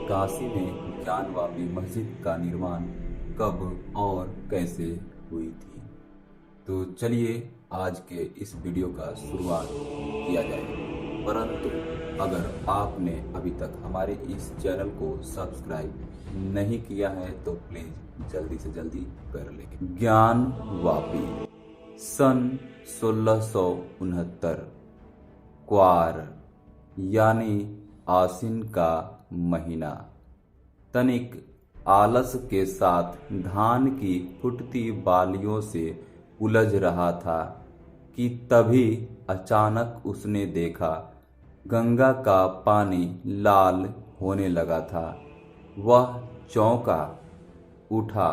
काशी में ज्ञानवापी मस्जिद का निर्माण कब और कैसे हुई थी। तो चलिए आज के इस वीडियो का शुरुआत किया जाए। परंतु अगर आपने अभी तक हमारे इस चैनल को सब्सक्राइब नहीं किया है तो प्लीज जल्दी से जल्दी कर लें। ज्ञानवापी सन 1669 क्वार यानी आसिन का महीना तनिक आलस के साथ धान की फुटती बालियों से उलझ रहा था कि तभी अचानक उसने देखा गंगा का पानी लाल होने लगा था। वह चौंका उठा।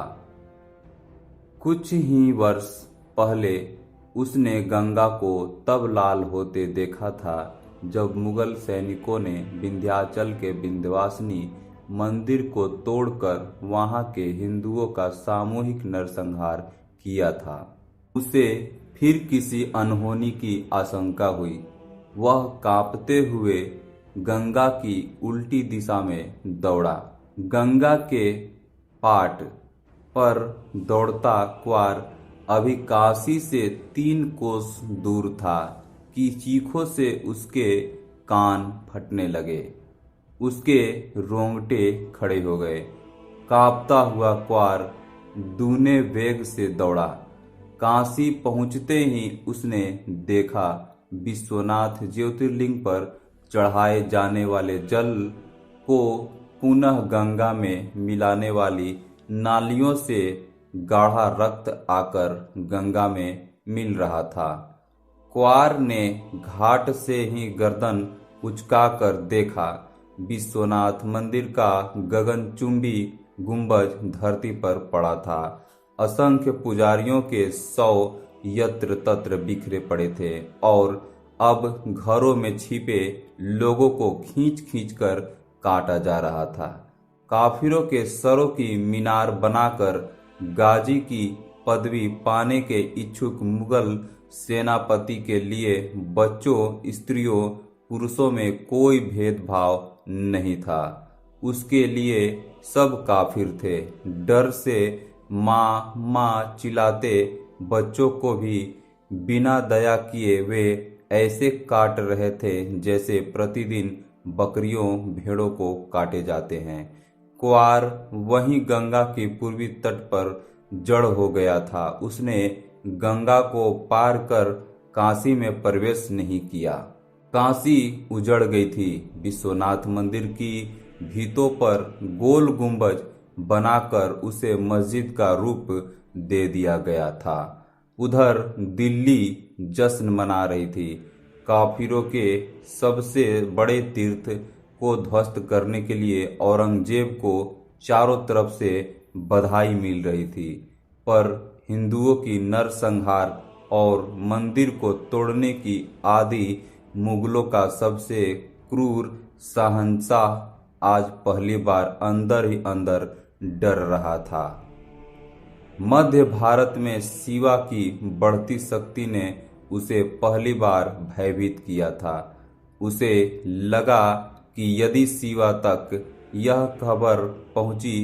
कुछ ही वर्ष पहले उसने गंगा को तब लाल होते देखा था जब मुगल सैनिकों ने विंध्याचल के विंध्यवासिनी मंदिर को तोड़कर वहां के हिंदुओं का सामूहिक नरसंहार किया था। उसे फिर किसी अनहोनी की आशंका हुई। वह कांपते हुए गंगा की उल्टी दिशा में दौड़ा। गंगा के पाट पर दौड़ता क्वार अभी काशी से 3 कोस दूर था कि चीखों से उसके कान फटने लगे। उसके रोंगटे खड़े हो गए। कांपता हुआ क्वार दूने वेग से दौड़ा। काशी पहुंचते ही उसने देखा विश्वनाथ ज्योतिर्लिंग पर चढ़ाए जाने वाले जल को पुनः गंगा में मिलाने वाली नालियों से गाढ़ा रक्त आकर गंगा में मिल रहा था। क्वार ने घाट से ही गर्दन उचकाकर देखा। विश्वनाथ मंदिर का गगनचुंबी गुंबज धरती पर पड़ा था। असंख्य पुजारियों के 100 यत्र तत्र बिखरे पड़े थे और अब घरों में छिपे लोगों को खींच खींच कर काटा जा रहा था। काफिरों के सरों की मीनार बनाकर गाजी की पदवी पाने के इच्छुक मुगल सेनापति के लिए बच्चों, स्त्रियों, पुरुषों में कोई भेदभाव नहीं था। उसके लिए सब काफिर थे। डर से माँ माँ चिल्लाते बच्चों को भी बिना दया किए वे ऐसे काट रहे थे जैसे प्रतिदिन बकरियों भेड़ों को काटे जाते हैं। क्वार वहीं गंगा के पूर्वी तट पर जड़ हो गया था। उसने गंगा को पार कर काशी में प्रवेश नहीं किया। काशी उजड़ गई थी। विश्वनाथ मंदिर की भीतों पर गोल गुंबज बनाकर उसे मस्जिद का रूप दे दिया गया था। उधर दिल्ली जश्न मना रही थी। काफिरों के सबसे बड़े तीर्थ को ध्वस्त करने के लिए औरंगजेब को चारों तरफ से बधाई मिल रही थी, पर हिंदुओं की नरसंहार और मंदिर को तोड़ने की आदि मुगलों का सबसे क्रूर शहंशाह आज पहली बार अंदर ही अंदर डर रहा था। मध्य भारत में शिवा की बढ़ती शक्ति ने उसे पहली बार भयभीत किया था। उसे लगा कि यदि शिवा तक यह खबर पहुंची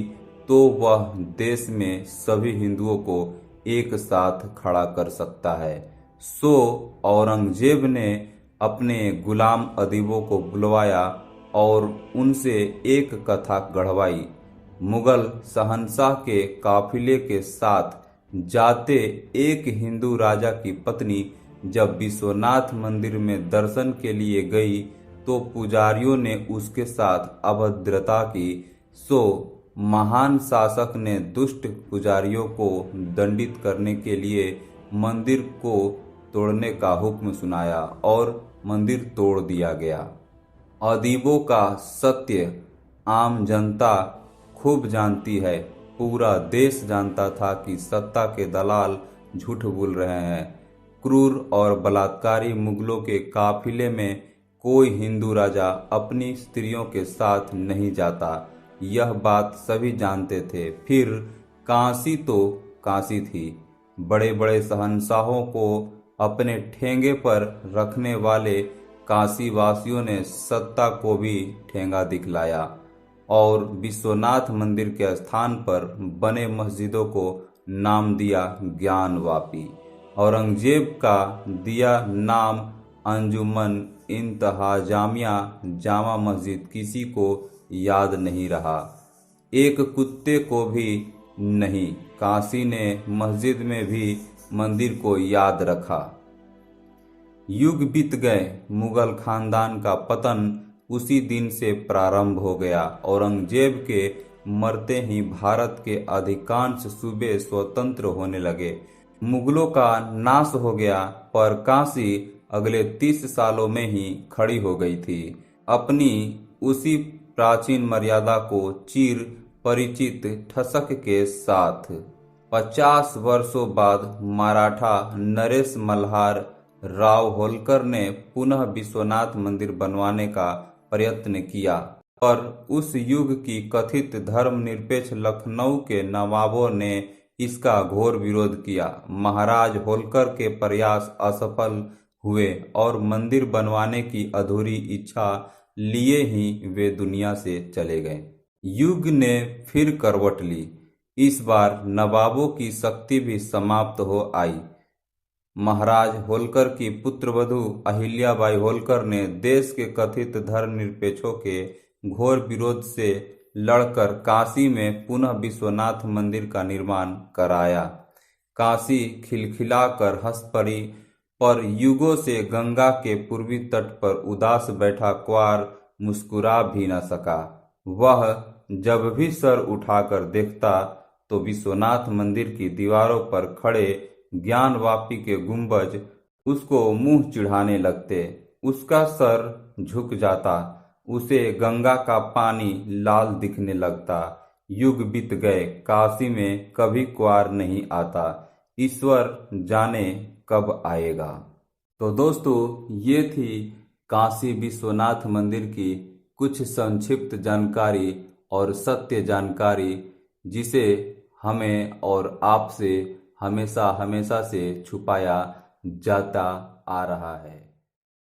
तो वह देश में सभी हिंदुओं को एक साथ खड़ा कर सकता है। सो औरंगजेब ने अपने गुलाम अदीबों को बुलवाया और उनसे एक कथा गढ़वाई। मुगल शहंशाह के काफिले के साथ जाते एक हिंदू राजा की पत्नी जब विश्वनाथ मंदिर में दर्शन के लिए गई तो पुजारियों ने उसके साथ अभद्रता की। सो महान शासक ने दुष्ट पुजारियों को दंडित करने के लिए मंदिर को तोड़ने का हुक्म सुनाया और मंदिर तोड़ दिया गया। अदीबों का सत्य आम जनता खूब जानती है। पूरा देश जानता था कि सत्ता के दलाल झूठ बोल रहे हैं। क्रूर और बलात्कारी मुगलों के काफिले में कोई हिंदू राजा अपनी स्त्रियों के साथ नहीं जाता। यह बात सभी जानते थे। फिर काशी तो काशी थी। बड़े बड़े शहंशाहों को अपने ठेंगे पर रखने वाले काशी वासियों ने सत्ता को भी ठेंगा दिखलाया और विश्वनाथ मंदिर के स्थान पर बने मस्जिदों को नाम दिया ज्ञानवापी। औरंगजेब का दिया नाम अंजुमन इंतहा जामिया जामा मस्जिद किसी को याद नहीं रहा, एक कुत्ते को भी नहीं। काशी ने मस्जिद में भी मंदिर को याद रखा। युग बीत गए, मुगल खानदान का पतन उसी दिन से प्रारंभ हो गया। औरंगजेब के मरते ही भारत के अधिकांश सूबे स्वतंत्र होने लगे, मुगलों का नाश हो गया, पर काशी अगले 30 सालों में ही खड़ी हो गई थी, अपनी उसी प्राचीन मर्यादा को चीर परिचित ठसक के साथ। 50 वर्षों बाद मराठा नरेश मल्हार राव होलकर ने पुनः विश्वनाथ मंदिर बनवाने का प्रयत्न किया, पर उस युग की कथित धर्मनिरपेक्ष लखनऊ के नवाबों ने इसका घोर विरोध किया। महाराज होलकर के प्रयास असफल हुए और मंदिर बनवाने की अधूरी इच्छा लिए ही वे दुनिया से चले गए। युग ने फिर करवट ली। इस बार नवाबों की शक्ति भी समाप्त हो आई। महाराज होलकर की पुत्रवधू अहिल्याबाई होलकर ने देश के कथित धर्मनिरपेक्षों के घोर विरोध से लड़कर काशी में पुनः विश्वनाथ मंदिर का निर्माण कराया। काशी खिलखिलाकर हंस पड़ी, पर युगों से गंगा के पूर्वी तट पर उदास बैठा क्वार मुस्कुरा भी न सका। वह जब भी सर उठाकर देखता तो विश्वनाथ मंदिर की दीवारों पर खड़े ज्ञानवापी के गुंबज उसको मुंह चिढ़ाने लगते। उसका सर झुक जाता, उसे गंगा का पानी लाल दिखने लगता। युग बीत गए, काशी में कभी क्वार नहीं आता, ईश्वर जाने कब आएगा। तो दोस्तों, ये थी काशी विश्वनाथ मंदिर की कुछ संक्षिप्त जानकारी और सत्य जानकारी, जिसे हमें और आपसे हमेशा हमेशा से छुपाया जाता आ रहा है।